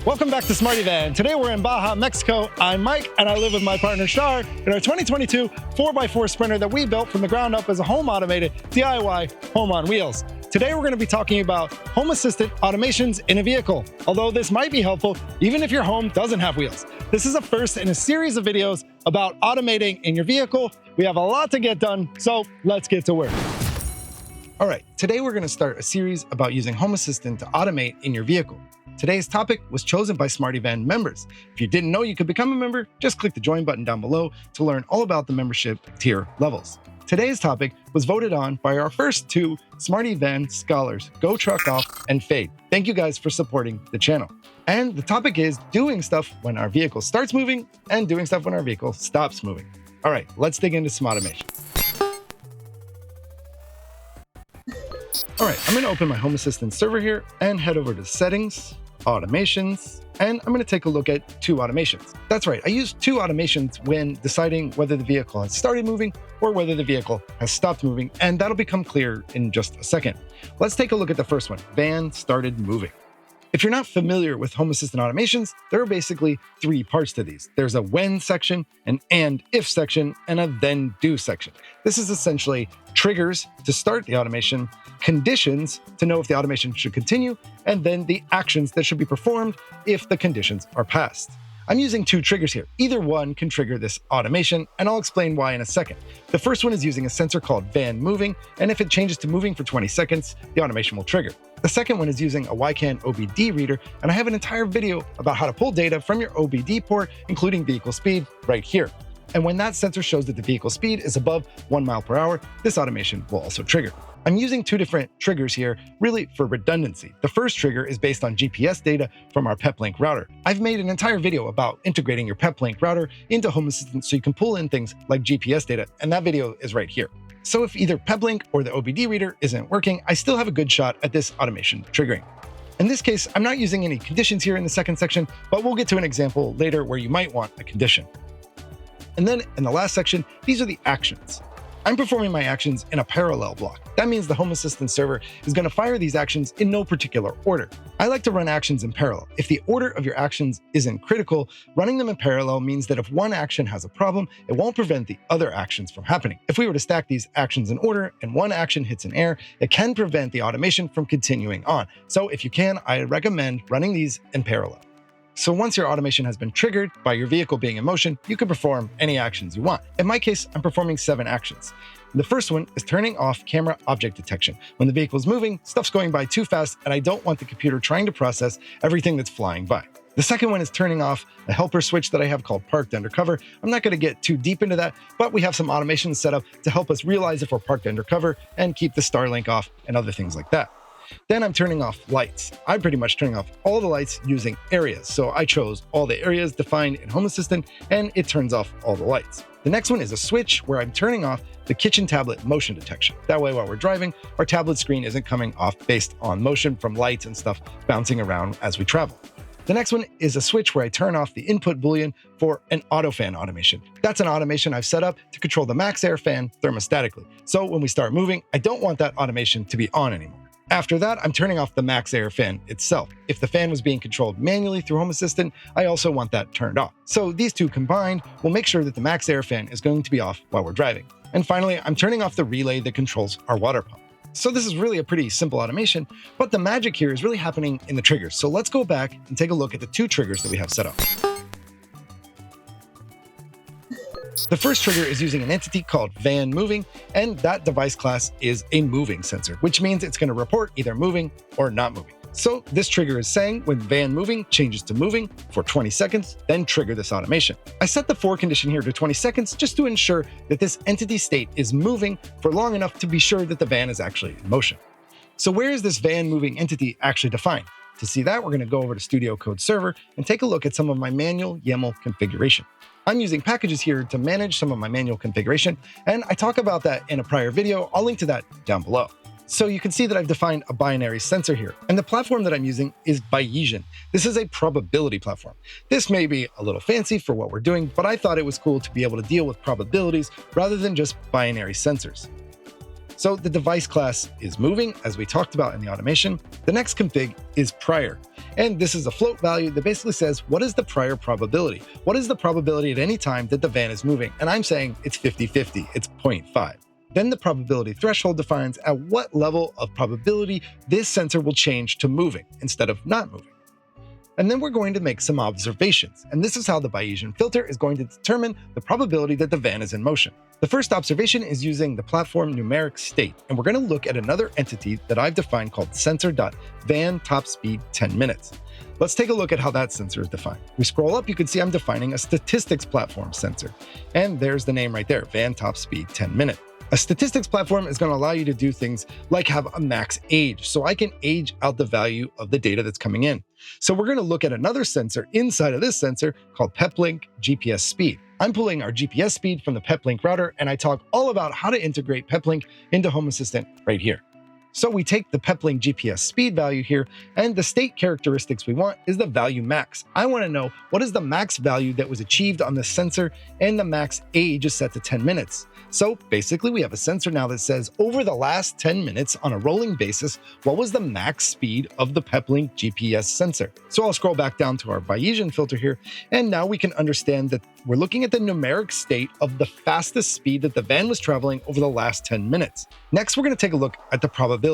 Welcome back to Smarty Van. Today we're in Baja, Mexico. I'm Mike, and I live with my partner Shar in our 2022 4x4 Sprinter that we built from the ground up as a home automated DIY home on wheels. Today we're going to be talking about home assistant automations in a vehicle, although this might be helpful even if your home doesn't have wheels. This is a first in a series of videos about automating in your vehicle. We have a lot to get done, so let's get to work. All right, today we're going to start a series about using Home Assistant to automate in your vehicle. Today's topic was chosen by Smarty Van members. If you didn't know you could become a member, just click the join button down below to learn all about the membership tier levels. Today's topic was voted on by our first two Smarty Van scholars, Go Truck Off and Fade. Thank you guys for supporting the channel. And the topic is doing stuff when our vehicle starts moving and doing stuff when our vehicle stops moving. All right, let's dig into some automation. All right, I'm going to open my Home Assistant server here and head over to Settings, Automations, and I'm going to take a look at two automations. That's right, I use two automations when deciding whether the vehicle has started moving or whether the vehicle has stopped moving, and that'll become clear in just a second. Let's take a look at the first one, Van started moving. If you're not familiar with Home Assistant automations, there are basically three parts to these. There's a when section, an and if section, and a then do section. This is essentially triggers to start the automation, conditions to know if the automation should continue, and then the actions that should be performed if the conditions are passed. I'm using two triggers here. Either one can trigger this automation, and I'll explain why in a second. The first one is using a sensor called Van Moving, and if it changes to moving for 20 seconds, the automation will trigger. The second one is using a YAML OBD reader, and I have an entire video about how to pull data from your OBD port, including vehicle speed, right here. And when that sensor shows that the vehicle speed is above 1 mile per hour, this automation will also trigger. I'm using two different triggers here, really for redundancy. The first trigger is based on GPS data from our PepLink router. I've made an entire video about integrating your PepLink router into Home Assistant so you can pull in things like GPS data, and that video is right here. So if either PepLink or the OBD reader isn't working, I still have a good shot at this automation triggering. In this case, I'm not using any conditions here in the second section, but we'll get to an example later where you might want a condition. And then in the last section, these are the actions. I'm performing my actions in a parallel block. That means the Home Assistant server is going to fire these actions in no particular order. I like to run actions in parallel. If the order of your actions isn't critical, running them in parallel means that if one action has a problem, it won't prevent the other actions from happening. If we were to stack these actions in order and one action hits an error, it can prevent the automation from continuing on. So if you can, I recommend running these in parallel. So once your automation has been triggered by your vehicle being in motion, you can perform any actions you want. In my case, I'm performing 7 actions. The first one is turning off camera object detection. When the vehicle is moving, stuff's going by too fast, and I don't want the computer trying to process everything that's flying by. The second one is turning off a helper switch that I have called parked undercover. I'm not going to get too deep into that, but we have some automations set up to help us realize if we're parked undercover and keep the Starlink off and other things like that. Then I'm turning off lights. I'm pretty much turning off all the lights using areas. So I chose all the areas defined in Home Assistant, and it turns off all the lights. The next one is a switch where I'm turning off the kitchen tablet motion detection. That way, while we're driving, our tablet screen isn't coming off based on motion from lights and stuff bouncing around as we travel. The next one is a switch where I turn off the input boolean for an auto fan automation. That's an automation I've set up to control the max air fan thermostatically. So when we start moving, I don't want that automation to be on anymore. After that, I'm turning off the max air fan itself. If the fan was being controlled manually through Home Assistant, I also want that turned off. So these two combined will make sure that the max air fan is going to be off while we're driving. And finally, I'm turning off the relay that controls our water pump. So this is really a pretty simple automation, but the magic here is really happening in the triggers. So let's go back and take a look at the two triggers that we have set up. The first trigger is using an entity called Van Moving, and that device class is a moving sensor, which means it's going to report either moving or not moving. So this trigger is saying when Van Moving changes to moving for 20 seconds, then trigger this automation. I set the for condition here to 20 seconds just to ensure that this entity state is moving for long enough to be sure that the van is actually in motion. So where is this Van Moving entity actually defined? To see that, we're going to go over to Studio Code Server and take a look at some of my manual YAML configuration. I'm using packages here to manage some of my manual configuration, and I talk about that in a prior video. I'll link to that down below. So you can see that I've defined a binary sensor here, and the platform that I'm using is Bayesian. This is a probability platform. This may be a little fancy for what we're doing, but I thought it was cool to be able to deal with probabilities rather than just binary sensors. So the device class is moving, as we talked about in the automation. The next config is prior. And this is a float value that basically says, what is the prior probability? What is the probability at any time that the van is moving? And I'm saying it's 50-50, it's 0.5. Then the probability threshold defines at what level of probability this sensor will change to moving instead of not moving. And then we're going to make some observations. And this is how the Bayesian filter is going to determine the probability that the van is in motion. The first observation is using the platform numeric state. And we're going to look at another entity that I've defined called sensor.van top speed 10 minutes. Let's take a look at how that sensor is defined. We scroll up, you can see I'm defining a statistics platform sensor. And there's the name right there, van top speed 10 minute. A statistics platform is going to allow you to do things like have a max age, so I can age out the value of the data that's coming in. So we're going to look at another sensor inside of this sensor called PepLink GPS speed. I'm pulling our GPS speed from the PepLink router, and I talk all about how to integrate PepLink into Home Assistant right here. So we take the PepLink GPS speed value here, and the state characteristics we want is the value max. I want to know what is the max value that was achieved on the sensor, and the max age is set to 10 minutes. So basically we have a sensor now that says over the last 10 minutes on a rolling basis, what was the max speed of the PepLink GPS sensor? So I'll scroll back down to our Bayesian filter here, and now we can understand that we're looking at the numeric state of the fastest speed that the van was traveling over the last 10 minutes. Next, we're going to take a look at the probabilities.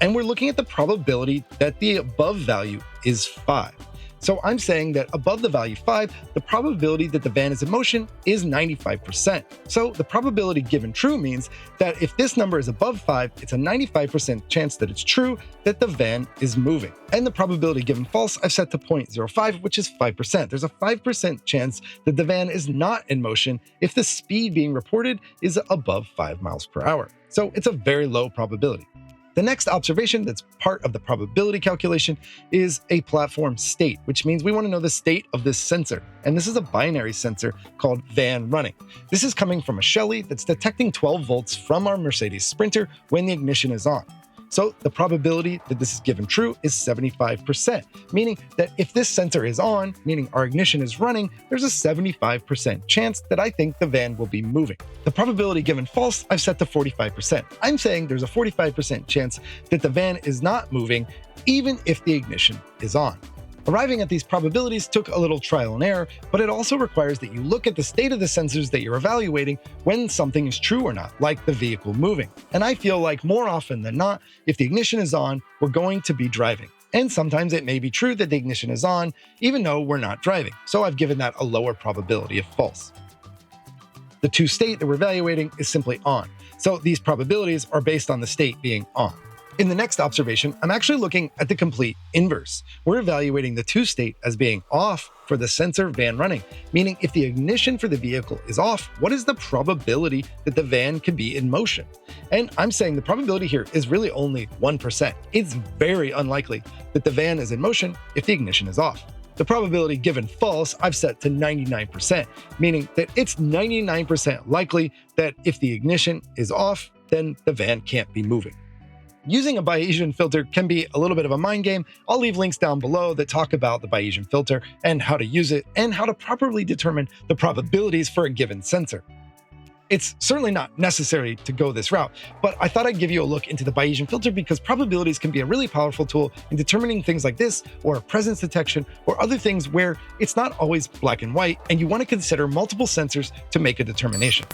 And we're looking at the probability that the above value is 5. So I'm saying that above the value 5, the probability that the van is in motion is 95%. So the probability given true means that if this number is above 5, it's a 95% chance that it's true that the van is moving. And the probability given false, I've set to 0.05, which is 5%. There's a 5% chance that the van is not in motion if the speed being reported is above 5 miles per hour. So it's a very low probability. The next observation that's part of the probability calculation is a platform state, which means we want to know the state of this sensor. And this is a binary sensor called van running. This is coming from a Shelly that's detecting 12 volts from our Mercedes Sprinter when the ignition is on. So the probability that this is given true is 75%, meaning that if this sensor is on, meaning our ignition is running, there's a 75% chance that I think the van will be moving. The probability given false, I've set to 45%. I'm saying there's a 45% chance that the van is not moving, even if the ignition is on. Arriving at these probabilities took a little trial and error, but it also requires that you look at the state of the sensors that you're evaluating when something is true or not, like the vehicle moving. And I feel like more often than not, if the ignition is on, we're going to be driving. And sometimes it may be true that the ignition is on, even though we're not driving. So I've given that a lower probability of false. The to state that we're evaluating is simply on. So these probabilities are based on the state being on. In the next observation, I'm actually looking at the complete inverse. We're evaluating the to state as being off for the sensor van running, meaning if the ignition for the vehicle is off, what is the probability that the van can be in motion? And I'm saying the probability here is really only 1%. It's very unlikely that the van is in motion if the ignition is off. The probability given false, I've set to 99%, meaning that it's 99% likely that if the ignition is off, then the van can't be moving. Using a Bayesian filter can be a little bit of a mind game. I'll leave links down below that talk about the Bayesian filter and how to use it and how to properly determine the probabilities for a given sensor. It's certainly not necessary to go this route, but I thought I'd give you a look into the Bayesian filter because probabilities can be a really powerful tool in determining things like this or presence detection or other things where it's not always black and white and you want to consider multiple sensors to make a determination.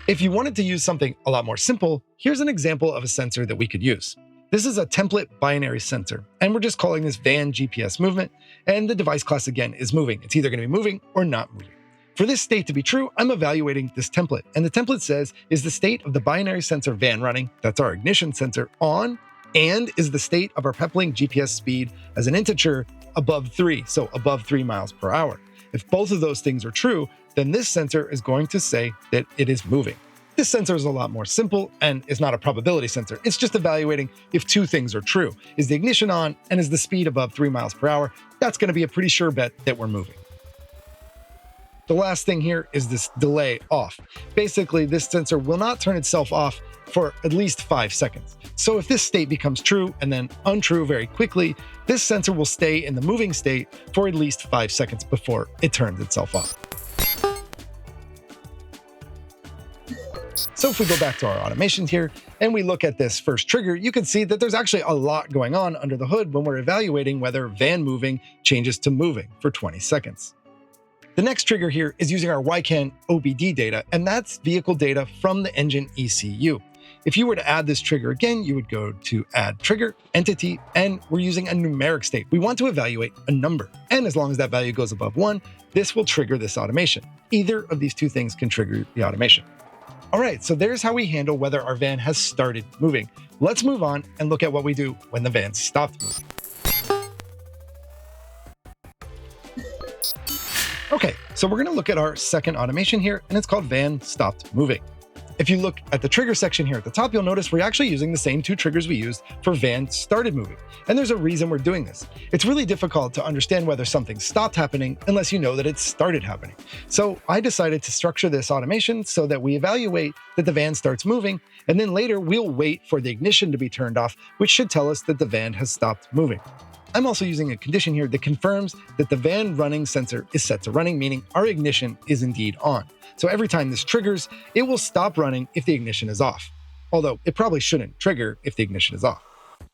If you wanted to use something a lot more simple, here's an example of a sensor that we could use. This is a template binary sensor, and we're just calling this van GPS movement, and the device class again is moving. It's either going to be moving or not moving. For this state to be true, I'm evaluating this template, and the template says, is the state of the binary sensor van running, that's our ignition sensor, on, and is the state of our PepLink GPS speed as an integer above 3, so above 3 miles per hour. If both of those things are true, then this sensor is going to say that it is moving. This sensor is a lot more simple and is not a probability sensor. It's just evaluating if two things are true. Is the ignition on and is the speed above 3 miles per hour? That's going to be a pretty sure bet that we're moving. The last thing here is this delay off. Basically, this sensor will not turn itself off for at least 5 seconds. So if this state becomes true and then untrue very quickly, this sensor will stay in the moving state for at least 5 seconds before it turns itself off. So if we go back to our automation here and we look at this first trigger, you can see that there's actually a lot going on under the hood when we're evaluating whether van moving changes to moving for 20 seconds. The next trigger here is using our YCAN OBD data, and that's vehicle data from the engine ECU. If you were to add this trigger again, you would go to Add Trigger, Entity, and we're using a numeric state. We want to evaluate a number, and as long as that value goes above 1, this will trigger this automation. Either of these two things can trigger the automation. All right, so there's how we handle whether our van has started moving. Let's move on and look at what we do when the van stopped moving. Okay, so we're gonna look at our second automation here, and it's called van stopped moving. If you look at the trigger section here at the top, you'll notice we're actually using the same two triggers we used for van started moving. And there's a reason we're doing this. It's really difficult to understand whether something stopped happening unless you know that it started happening. So I decided to structure this automation so that we evaluate that the van starts moving, and then later we'll wait for the ignition to be turned off, which should tell us that the van has stopped moving. I'm also using a condition here that confirms that the van running sensor is set to running, meaning our ignition is indeed on. So every time this triggers, it will stop running if the ignition is off. Although it probably shouldn't trigger if the ignition is off.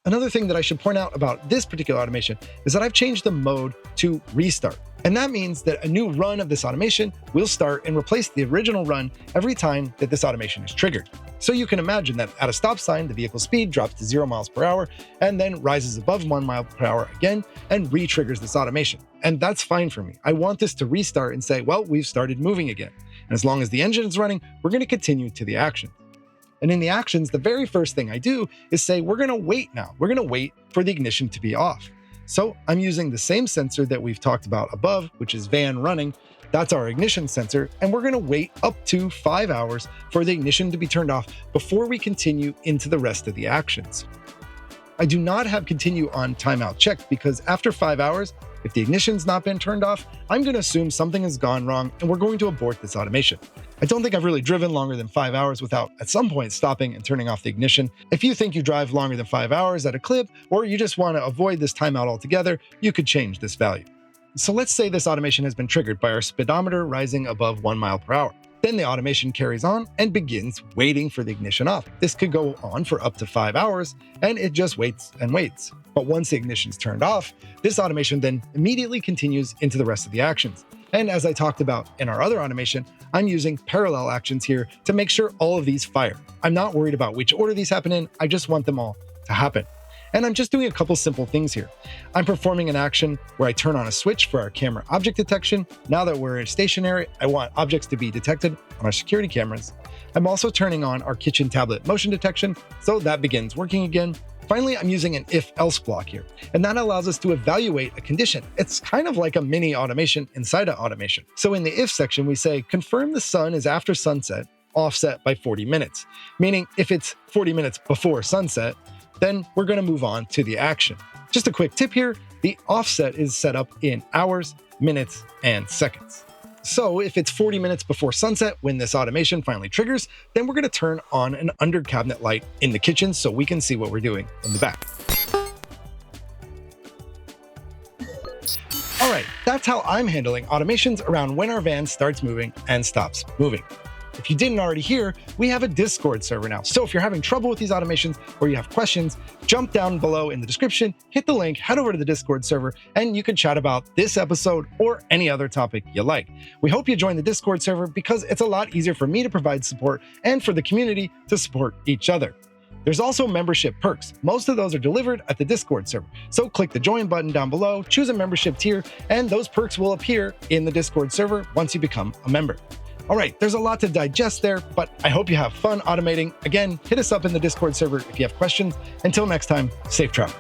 Another thing that I should point out about this particular automation is that I've changed the mode to restart. And that means that a new run of this automation will start and replace the original run every time that this automation is triggered. So you can imagine that at a stop sign, the vehicle speed drops to 0 miles per hour and then rises above 1 mile per hour again and re-triggers this automation. And that's fine for me. I want this to restart and say, well, we've started moving again. And as long as the engine is running, we're going to continue to the action. And in the actions, the very first thing I do is say, we're going to wait now. We're going to wait for the ignition to be off. So I'm using the same sensor that we've talked about above, which is van running. That's our ignition sensor. And we're going to wait up to 5 hours for the ignition to be turned off before we continue into the rest of the actions. I do not have continue on timeout checked because after 5 hours, if the ignition's not been turned off, I'm going to assume something has gone wrong and we're going to abort this automation. I don't think I've really driven longer than 5 hours without at some point stopping and turning off the ignition. If you think you drive longer than 5 hours at a clip, or you just want to avoid this timeout altogether, you could change this value. So let's say this automation has been triggered by our speedometer rising above 1 mile per hour. Then the automation carries on and begins waiting for the ignition off. This could go on for up to 5 hours, and it just waits and waits. But once the ignition is turned off, this automation then immediately continues into the rest of the actions. And as I talked about in our other automation, I'm using parallel actions here to make sure all of these fire. I'm not worried about which order these happen in, I just want them all to happen. And I'm just doing a couple simple things here. I'm performing an action where I turn on a switch for our camera object detection. Now that we're stationary, I want objects to be detected on our security cameras. I'm also turning on our kitchen tablet motion detection, so that begins working again. Finally, I'm using an if-else block here, and that allows us to evaluate a condition. It's kind of like a mini automation inside an automation. So in the if section, we say, confirm the sun is after sunset, offset by 40 minutes. Meaning if it's 40 minutes before sunset, then we're going to move on to the action. Just a quick tip here, the offset is set up in hours, minutes, and seconds. So if it's 40 minutes before sunset when this automation finally triggers, then we're going to turn on an under cabinet light in the kitchen so we can see what we're doing in the back. All right, that's how I'm handling automations around when our van starts moving and stops moving. If you didn't already hear, we have a Discord server now. So if you're having trouble with these automations or you have questions, jump down below in the description, hit the link, head over to the Discord server, and you can chat about this episode or any other topic you like. We hope you join the Discord server because it's a lot easier for me to provide support and for the community to support each other. There's also membership perks. Most of those are delivered at the Discord server. So click the join button down below, choose a membership tier, and those perks will appear in the Discord server once you become a member. All right, there's a lot to digest there, but I hope you have fun automating. Again, hit us up in the Discord server if you have questions. Until next time, safe travel.